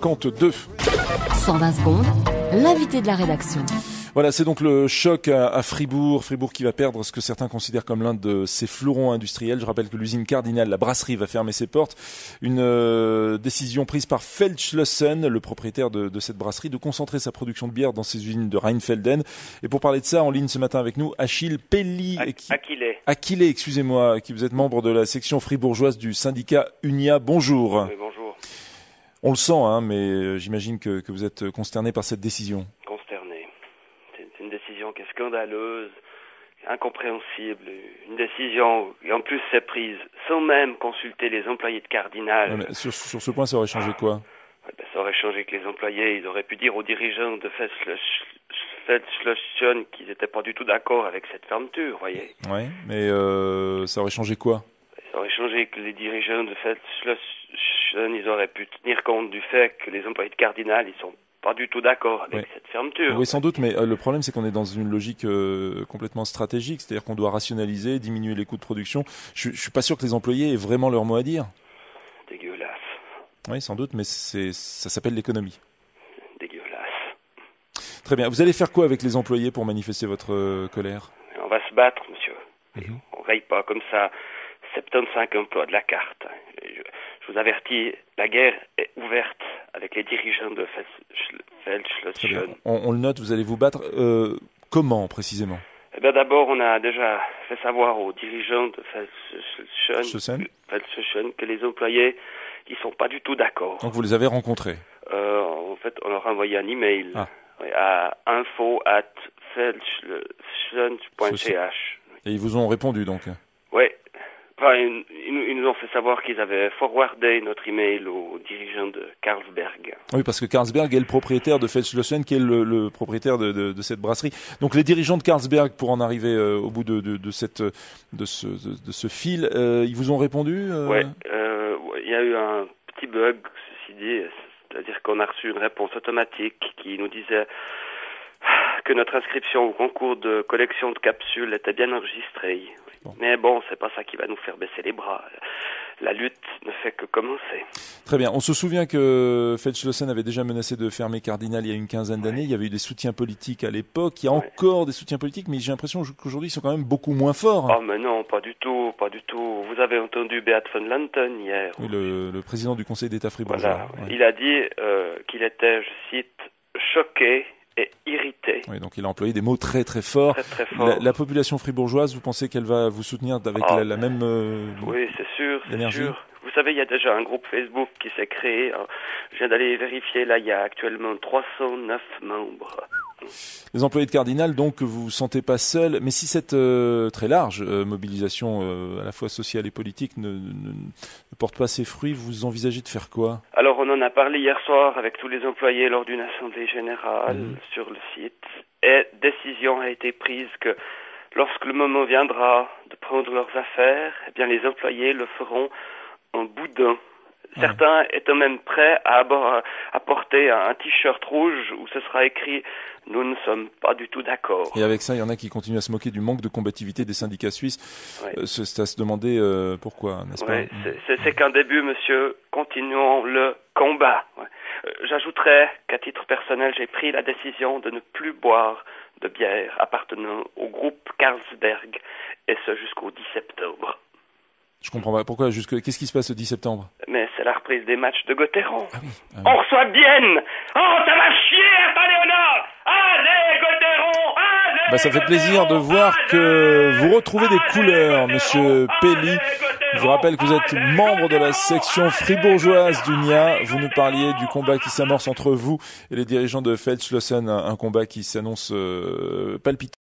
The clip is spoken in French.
52. 120 secondes, l'invité de la rédaction. Voilà, c'est donc le choc à Fribourg. Fribourg qui va perdre ce que certains considèrent comme l'un de ses fleurons industriels. Je rappelle que l'usine Cardinal, la brasserie, va fermer ses portes. Une décision prise par Feldschlossen, le propriétaire de cette brasserie, de concentrer sa production de bière dans ses usines de Rheinfelden. Et pour parler de ça, en ligne ce matin avec nous, Achille Pelli. Achille, excusez-moi, qui vous êtes membre de la section fribourgeoise du syndicat UNIA. Bonjour. Oui, bonjour. On le sent, hein, mais j'imagine que vous êtes consterné par cette décision. C'est une décision qui est scandaleuse, incompréhensible, une décision, et en plus c'est prise sans même consulter les employés de Cardinal. Non, mais sur ce point, ça aurait changé quoi? Ça aurait changé que les employés, ils auraient pu dire aux dirigeants de Feldschlossen qu'ils n'étaient pas du tout d'accord avec cette fermeture, voyez. Oui, mais ça aurait changé quoi? Ça aurait changé que les dirigeants de Feldschlossen, ils auraient pu tenir compte du fait que les employés de Cardinal, ils sont pas du tout d'accord avec cette fermeture. Oui, sans doute, mais le problème, c'est qu'on est dans une logique complètement stratégique, c'est-à-dire qu'on doit rationaliser, diminuer les coûts de production. Je suis pas sûr que les employés aient vraiment leur mot à dire. Dégueulasse. Oui, sans doute, mais ça s'appelle l'économie. Dégueulasse. Très bien. Vous allez faire quoi avec les employés pour manifester votre colère? On va se battre, monsieur. On ne raye pas comme ça 75 emplois de la carte. Je vous avertis, la guerre est ouverte avec les dirigeants de Feldschlossen. On le note, vous allez vous battre. Comment, précisément? Eh bien, d'abord, on a déjà fait savoir aux dirigeants de Feldschlossen que les employés, ils sont pas du tout d'accord. Donc, vous les avez rencontrés? En fait, on leur a envoyé un email à info@feldschlossen.ch. Et ils vous ont répondu, donc? Oui. Enfin, ils nous ont fait savoir qu'ils avaient forwardé notre email aux dirigeants de Carlsberg. Oui, parce que Carlsberg est le propriétaire de Feldschlossen, qui est le propriétaire de cette brasserie. Donc les dirigeants de Carlsberg, pour en arriver au bout de ce fil, ils vous ont répondu? Oui, il y a eu un petit bug, ceci dit, c'est-à-dire qu'on a reçu une réponse automatique qui nous disait que notre inscription au concours de collection de capsules était bien enregistrée. Bon. Mais bon, c'est pas ça qui va nous faire baisser les bras. La lutte ne fait que commencer. Très bien. On se souvient que Feldschlossen avait déjà menacé de fermer Cardinal il y a une quinzaine d'années. Il y avait eu des soutiens politiques à l'époque. Il y a encore des soutiens politiques, mais j'ai l'impression qu'aujourd'hui, ils sont quand même beaucoup moins forts. Oh, mais non, pas du tout, pas du tout. Vous avez entendu Beat von Lanten hier. Oui, le président du Conseil d'État fribourgeois. Voilà. Il a dit qu'il était, je cite, choqué et irrité. Oui, donc il a employé des mots très très forts. Très fort. La population fribourgeoise, vous pensez qu'elle va vous soutenir avec la même oui, c'est sûr, énergie? C'est sûr. Vous savez, il y a déjà un groupe Facebook qui s'est créé. Je viens d'aller vérifier, là, il y a actuellement 309 membres. Les employés de Cardinal, donc, vous vous sentez pas seul, mais si cette très large mobilisation à la fois sociale et politique ne porte pas ses fruits, vous envisagez de faire quoi? Alors, on en a parlé hier soir avec tous les employés lors d'une assemblée générale sur le site, et décision a été prise que lorsque le moment viendra de prendre leurs affaires, eh bien, les employés le feront en boudin. Certains étant même prêts à porter un t-shirt rouge où ce sera écrit « Nous ne sommes pas du tout d'accord ». Et avec ça, il y en a qui continuent à se moquer du manque de combativité des syndicats suisses. C'est à se demander pourquoi, n'est-ce pas? C'est qu'un début, monsieur. Continuons le combat. J'ajouterais qu'à titre personnel, j'ai pris la décision de ne plus boire de bière appartenant au groupe Carlsberg, et ce jusqu'au 10 septembre. Je comprends pas. Pourquoi? Qu'est-ce qui se passe le 10 septembre? Mais c'est la reprise des matchs de Gotteron. Ah oui. On reçoit Bienne. Oh, ça va chier à Léonard. Allez, Gotteron. Allez, ça fait plaisir de voir que vous retrouvez des couleurs, monsieur Pelli. Je vous rappelle que vous êtes membre de la section fribourgeoise d'UNIA. Vous nous parliez du combat qui s'amorce entre vous et les dirigeants de Feldschlossen, un combat qui s'annonce palpitant.